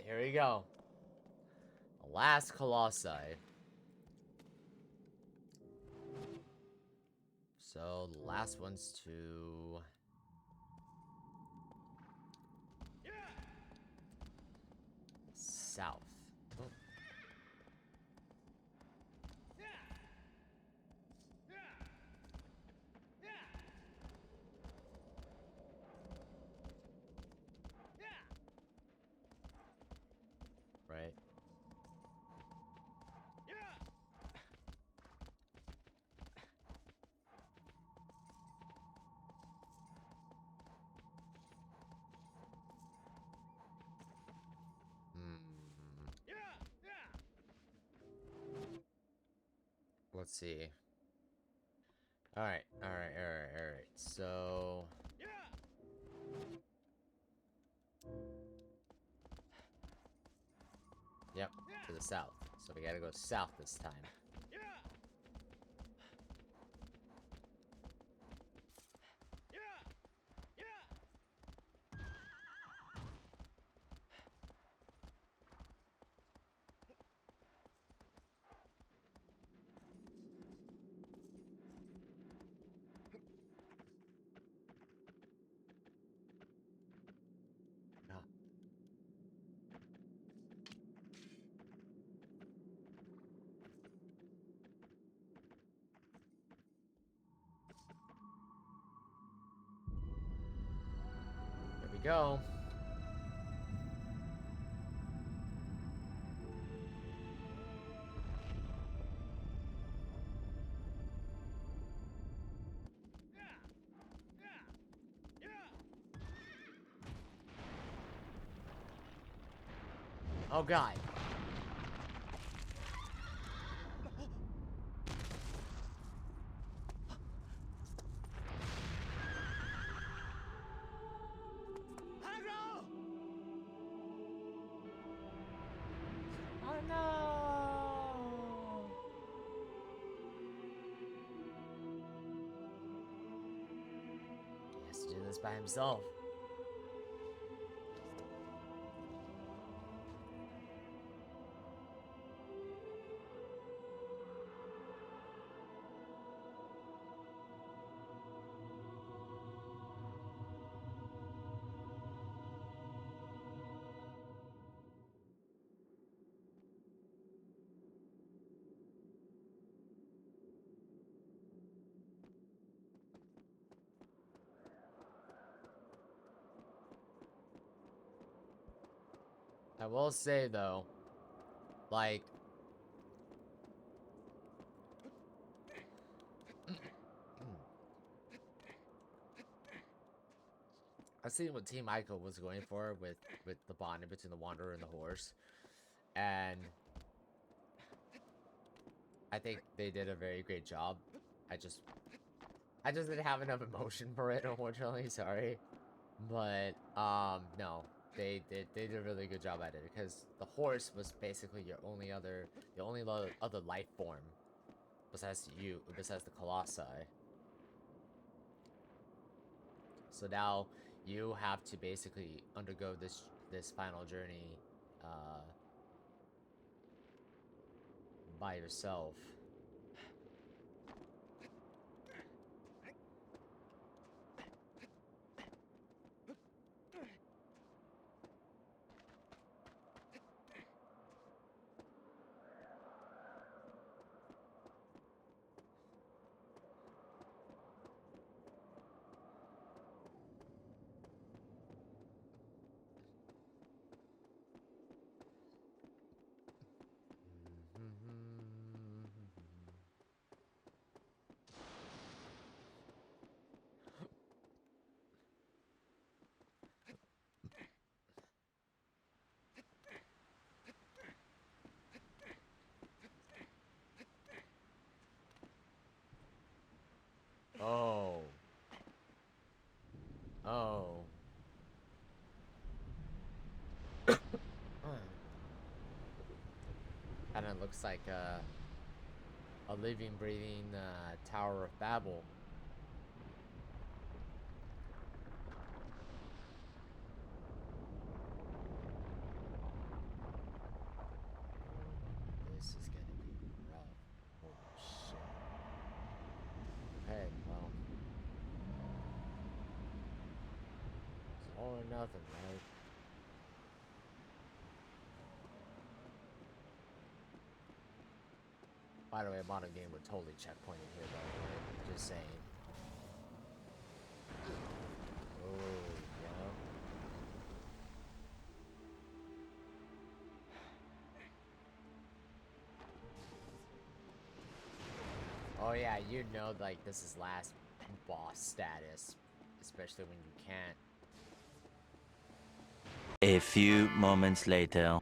here we go. The last colossi. So the last one's to south. Oh. Right. Let's see. Alright. So... Yep, to the south. So we gotta go south this time. Yeah. There we go. Oh god. Oh no! He has to do this by himself. I will say though, like, I've seen what Team Ico was going for with the bonding between the Wanderer and the horse, and I think they did a very great job. I just didn't have enough emotion for it, unfortunately. Sorry, but no, they did a really good job at it because the horse was basically your only other other life form besides the colossi. So now you have to basically undergo this final journey by yourself. Oh. Oh. Kind of looks like a living, breathing Tower of Babel. All or nothing, right? By the way, a modern game would totally checkpoint it here, by the way. Just saying. Oh, yeah. Oh yeah, you know, like, this is last boss status. Especially when you can't. A few moments later.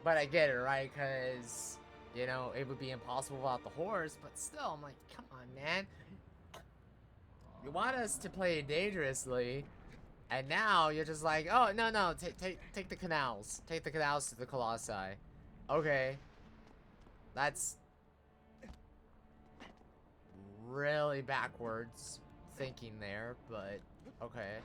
But I get it, right? Because, you know, it would be impossible without the horse. But still, I'm like, come on, man. You want us to play dangerously. And now you're just like, oh, no, take the canals. Take the canals to the colossi. Okay. That's really backwards thinking there, but okay.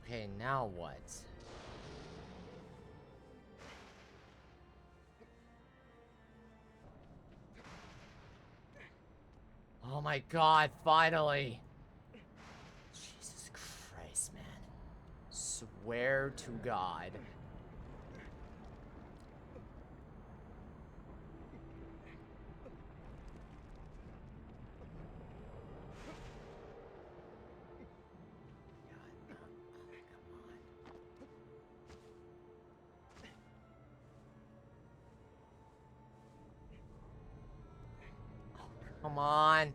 Okay, now what? Oh my god, finally! Jesus Christ, man. Swear to God. Come on.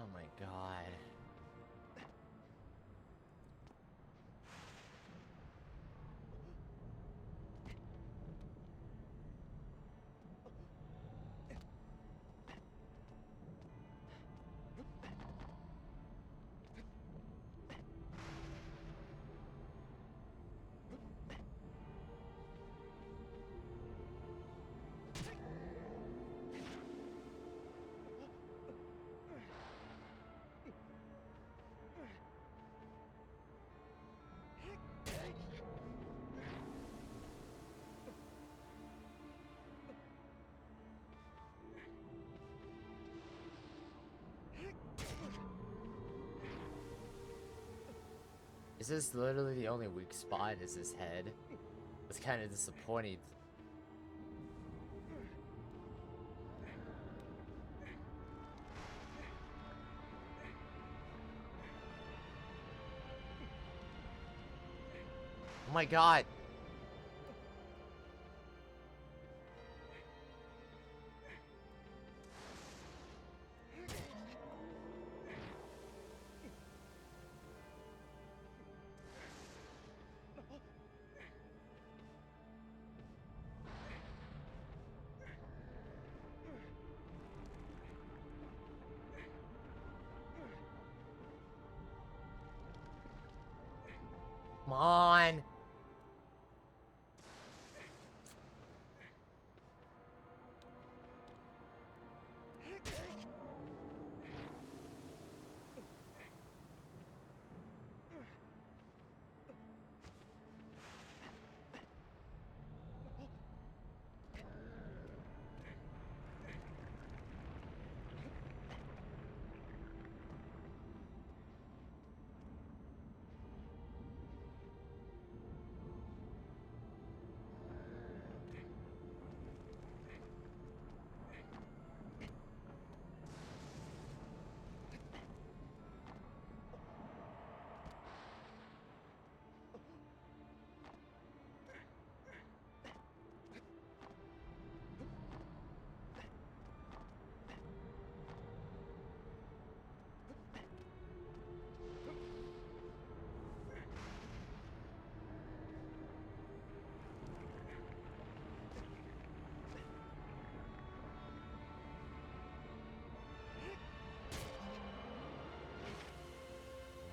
Oh my god. Is this literally the only weak spot? Is his head? It's kind of disappointing. Oh my god! Come on!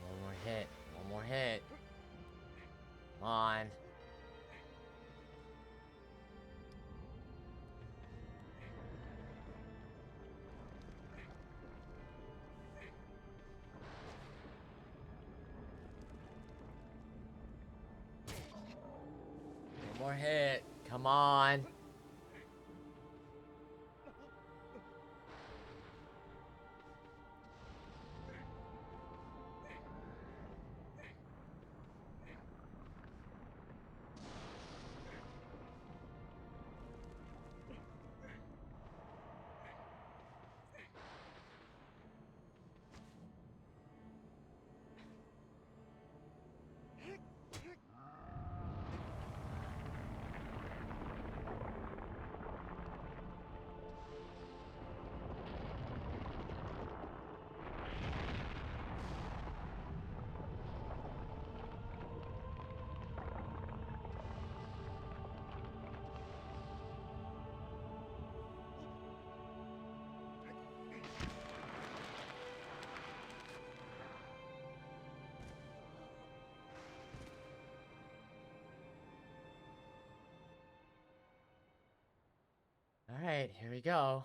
One more hit. One more hit. Come on. One more hit. Come on. Alright, here we go.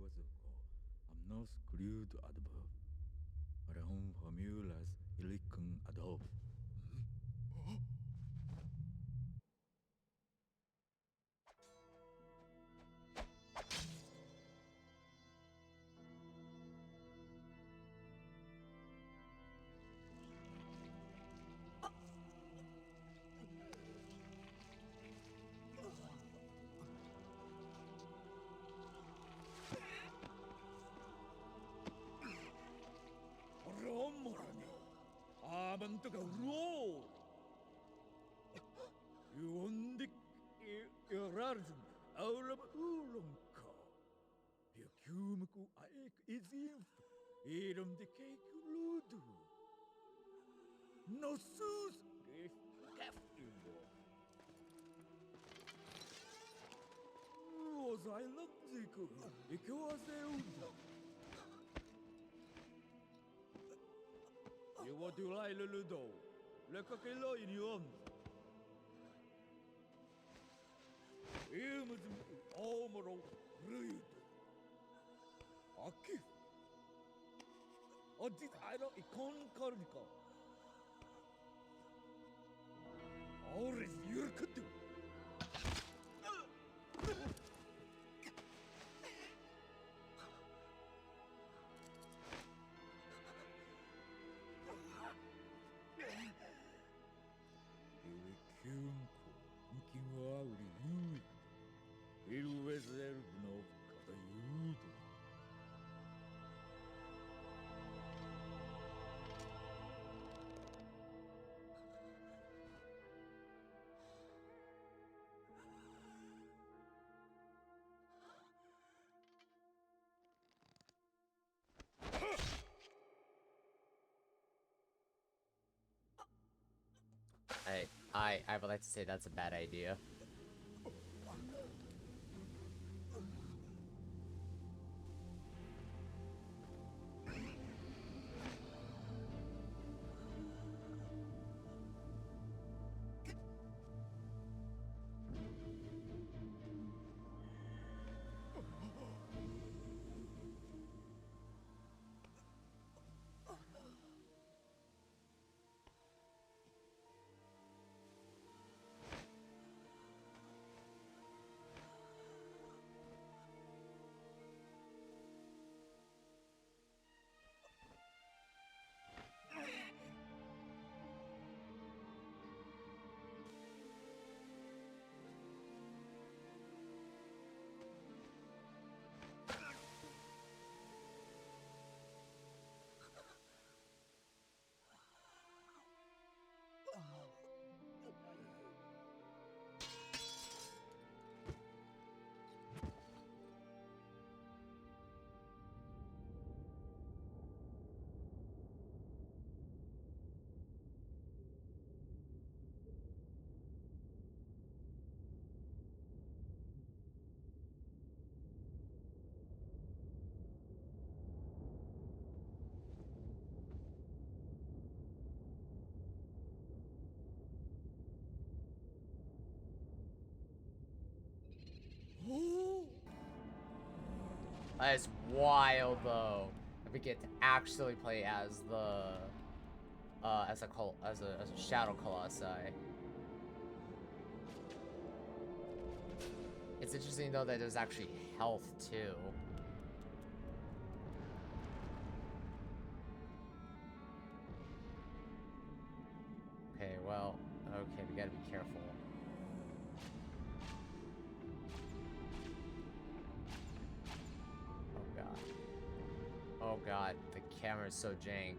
was am no screwed adverb. Arahon formulas ilicum adhob. Amantuga roll. You only erarzen out of ulumka. You cumku aek is inf. Edom the cake ludu. No sus if keftibo. Was I not ziku? It was a You want to lie, Luludo? Look at the law in your own. You must be almost rude. Aki. Oh, this I don't icon cornico. Or is your kutu? I would like to say that's a bad idea. That's wild, though. If we get to actually play as the, as a shadow colossi. It's interesting though that there's actually health too. Okay, well, okay, we gotta be careful. Oh god, the camera's so jank.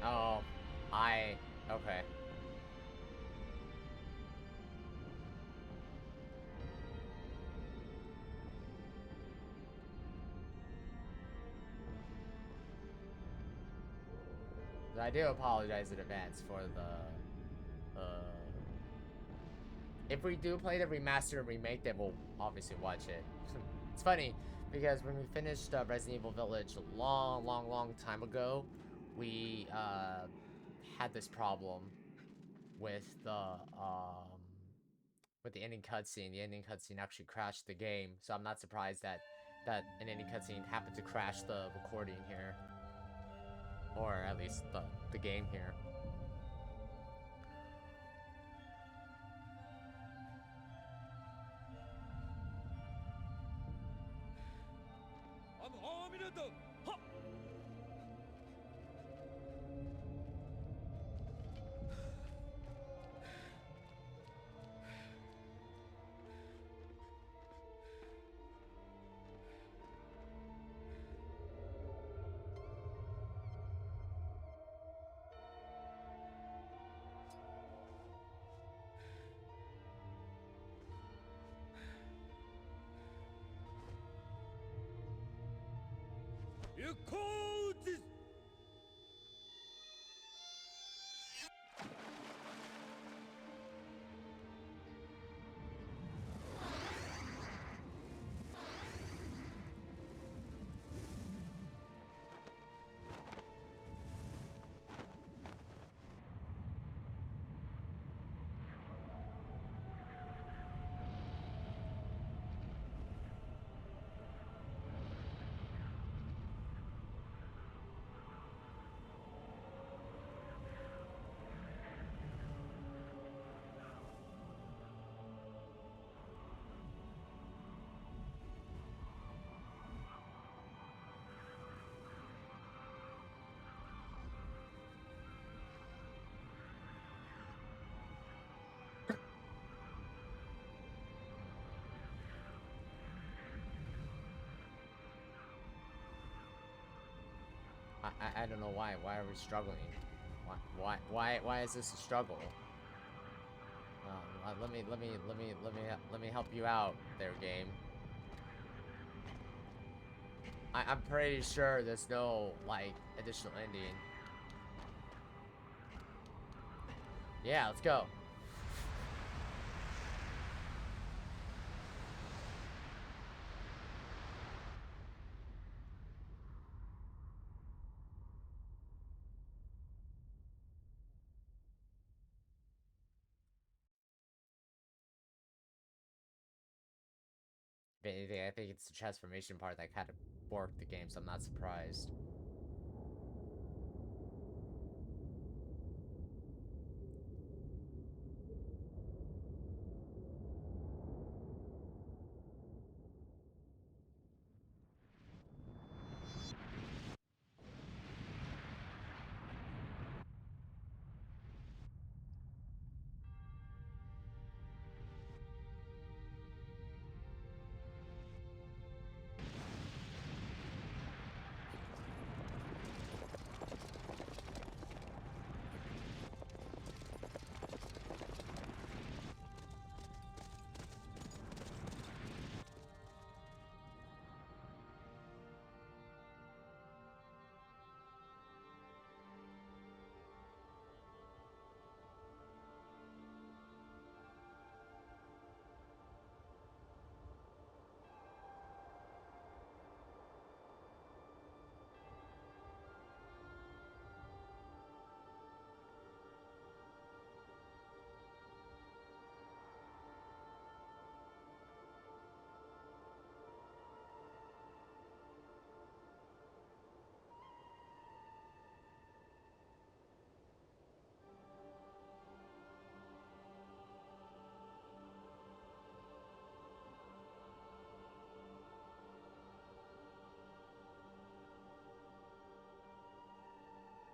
Oh, okay. I do apologize in advance for the, if we do play the remaster and remake, then we'll obviously watch it. It's funny, Because when we finished Resident Evil Village a long time ago, we had this problem with the ending cutscene. The ending cutscene actually crashed the game, so I'm not surprised that an ending cutscene happened to crash the recording here, or at least the game here. You call this? I don't know why. Why are we struggling? Why is this a struggle? Let me help you out there, game. I'm pretty sure there's no like additional ending. Yeah, let's go. If anything, I think it's the transformation part that kind of borked the game, so I'm not surprised.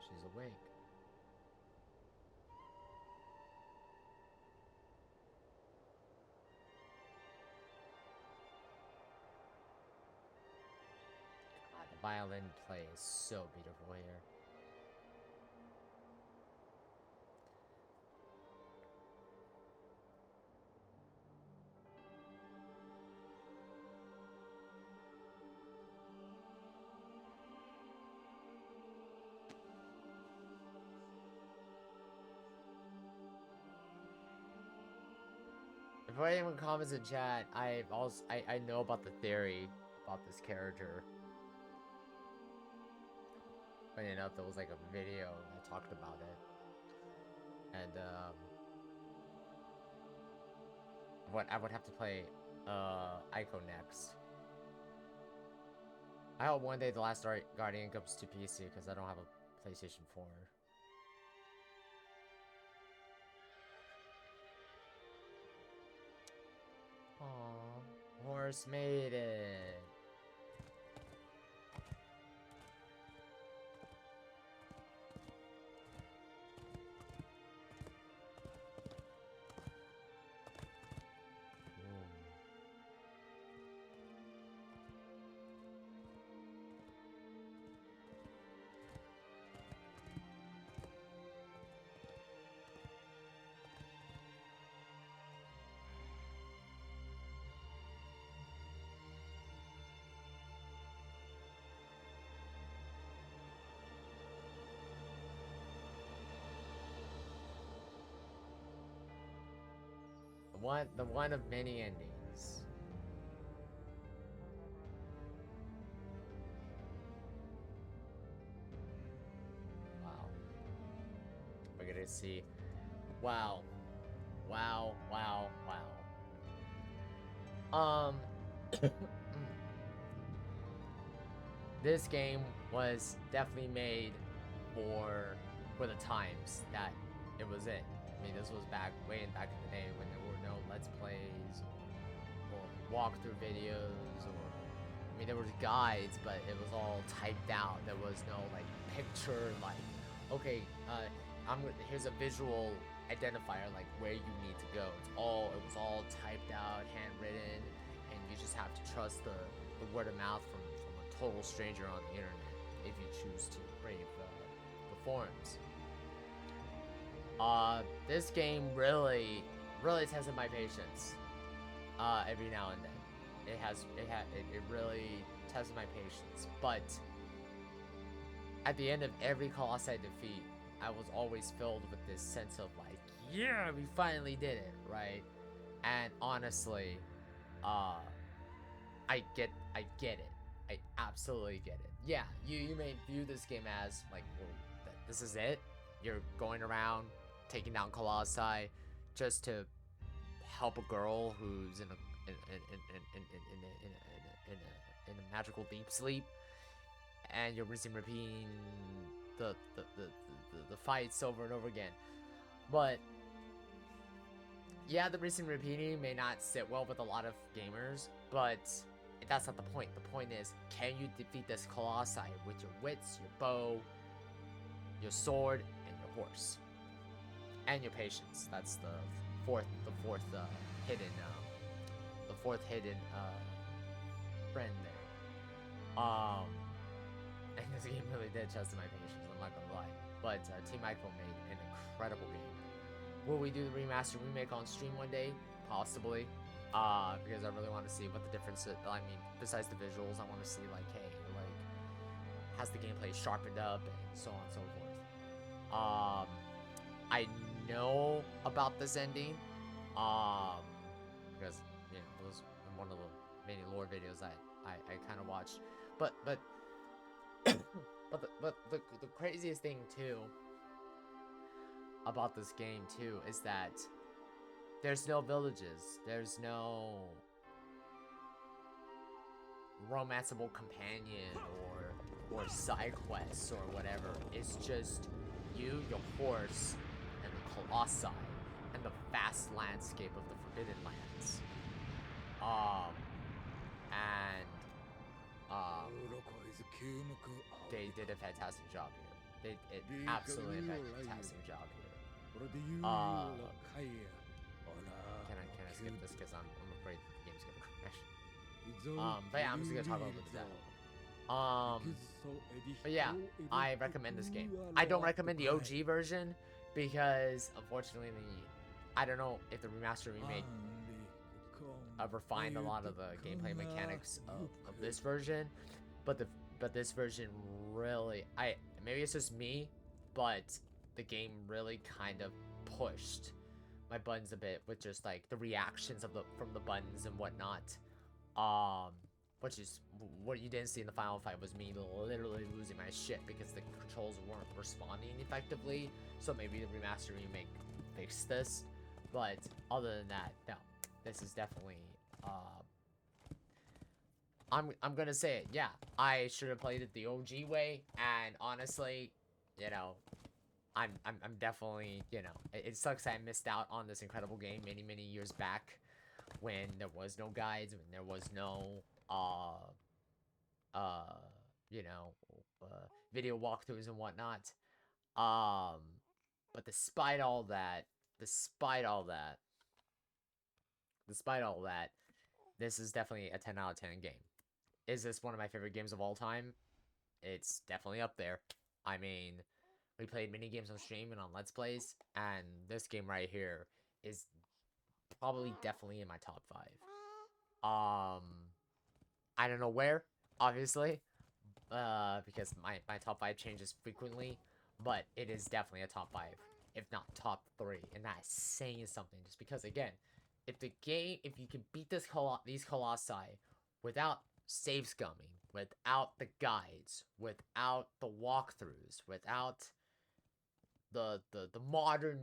She's awake. God, the violin play is so beautiful here. Before anyone comments in chat, I know about the theory about this character. Funny enough, there was like a video that talked about it, and what I would have to play Ico next. I hope one day The Last Guardian comes to PC because I don't have a PlayStation 4. Aww, horse made it. The one of many endings. Wow. We're gonna see. Wow. Wow, wow, wow. This game was definitely made for the times that it was in. I mean, this was way back in the day when there were no Let's Plays or walkthrough videos, or I mean, there was guides, but it was all typed out. There was no like picture, like, okay, here's a visual identifier, like where you need to go. It was all typed out, handwritten, and you just have to trust the word of mouth from a total stranger on the internet if you choose to brave the forums. This game really tested my patience. Every now and then, it really tested my patience. But at the end of every colossi defeat, I was always filled with this sense of like, yeah, we finally did it, right? And honestly, I get it. I absolutely get it. Yeah, you may view this game as like, well, this is it. You're going around taking down colossi just to help a girl who's in a magical deep sleep, and you're rinsing and repeating the fights over and over again. But yeah, the rinsing and repeating may not sit well with a lot of gamers, but that's not the point. The point is, can you defeat this colossi with your wits, your bow, your sword, and your horse, and your patience? That's the fourth hidden friend there. And this game really did test my patience, I'm not gonna lie. But Team Nyxveil made an incredible game. Will we do the remaster remake on stream one day? Possibly. Because I really want to see what the difference is. I mean, besides the visuals, I want to see like, hey, like, has the gameplay sharpened up and so on and so forth. I know about this ending, because you know, it was one of the many lore videos I kind of watched. But the craziest thing too about this game too is that there's no villages, there's no romanceable companion or side quests or whatever. It's just you, your horse, and the colossi, and the vast landscape of the Forbidden Lands. They did a fantastic job here. They did absolutely a fantastic job here. Can I skip this because I'm afraid the game's gonna crash. But yeah, I'm just gonna talk a little bit about that. But yeah, I recommend this game. I don't recommend the OG version because unfortunately I don't know if the remaster remake refined a lot of the gameplay mechanics of this version, but this version really, maybe it's just me, but the game really kind of pushed my buttons a bit with just like the reactions from the buttons and whatnot. what you didn't see in the final fight was me literally losing my shit because the controls weren't responding effectively. So maybe the remaster remake fixed this, but other than that, no, this is definitely I'm gonna say it. Yeah, I should have played it the OG way, and honestly, you know, I'm definitely, you know, it sucks I missed out on this incredible game many years back when there was no guides, when there was no you know, video walkthroughs and whatnot. But despite all that, despite all that, this is definitely a 10 out of 10 game. Is this one of my favorite games of all time? It's definitely up there. I mean, we played mini games on stream and on Let's Plays, and this game right here is probably definitely in my top 5. I don't know where, obviously, because my top 5 changes frequently, but it is definitely a top 5, if not top 3, and that is saying something, just because, again, if you can beat these colossi without save scumming, without the guides, without the walkthroughs, without the modern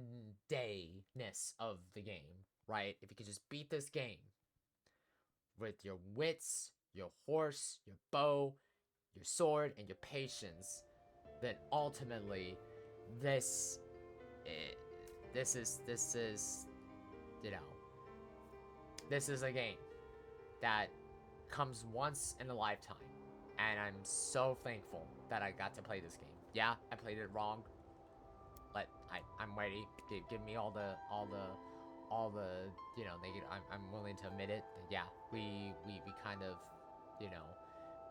dayness of the game, right? If you could just beat this game with your wits, your horse, your bow, your sword, and your patience, then ultimately this is, you know, this is a game that comes once in a lifetime, and I'm so thankful that I got to play this game. Yeah, I played it wrong, but I'm ready. Give me all the you know, I'm willing to admit it. Yeah, we kind of, you know,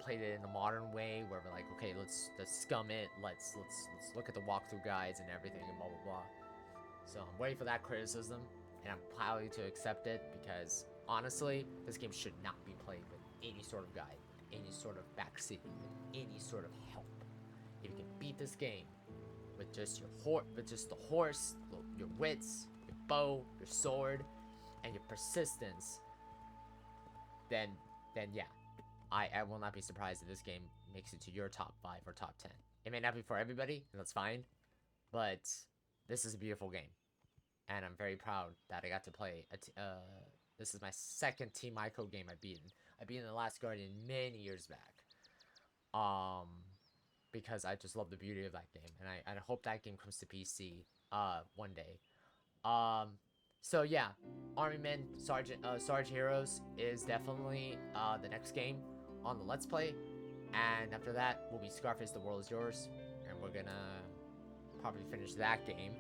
played it in a modern way where we're like, okay, let's scum it. Let's look at the walkthrough guides and everything and blah blah blah. So I'm waiting for that criticism, and I'm happy to accept it, because honestly, this game should not be played with any sort of guide, any sort of backseat, any sort of help. If you can beat this game with just your the horse, your wits, your bow, your sword, and your persistence, then yeah, I will not be surprised if this game makes it to your top 5 or top 10. It may not be for everybody, and that's fine, but this is a beautiful game, and I'm very proud that I got to play this is my second Team Ico game I've beaten. I beat The Last Guardian many years back. Because I just love the beauty of that game, and I hope that game comes to PC one day. So yeah, Army Men Sarge Heroes is definitely the next game on the Let's Play, and after that will be Scarface The World Is Yours, and we're gonna probably finish that game,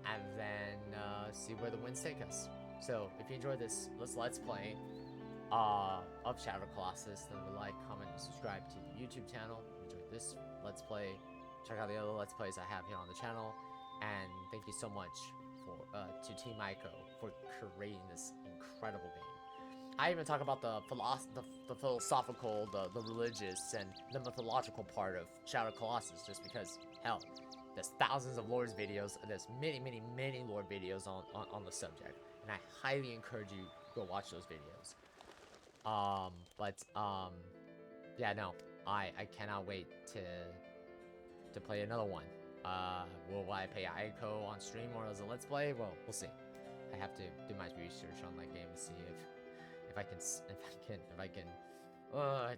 and then see where the winds take us. So if you enjoyed this Let's Play of Shadow Colossus, then like, comment, and subscribe to the YouTube channel. Enjoy this Let's Play. Check out the other Let's Plays I have here on the channel, and thank you so much to Team Ico for creating this incredible game. I even talk about the philosophical, the religious, and the mythological part of Shadow Colossus, just because, hell, there's thousands of lore videos, there's many lore videos on the subject, and I highly encourage you to go watch those videos. Yeah, no, I cannot wait to play another one. Will I play Ico on stream or as a Let's Play? Well, we'll see. I have to do my research on that game to see if I can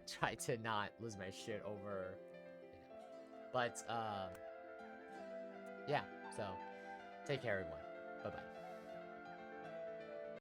try to not lose my shit over, you know. But yeah, so take care, everyone.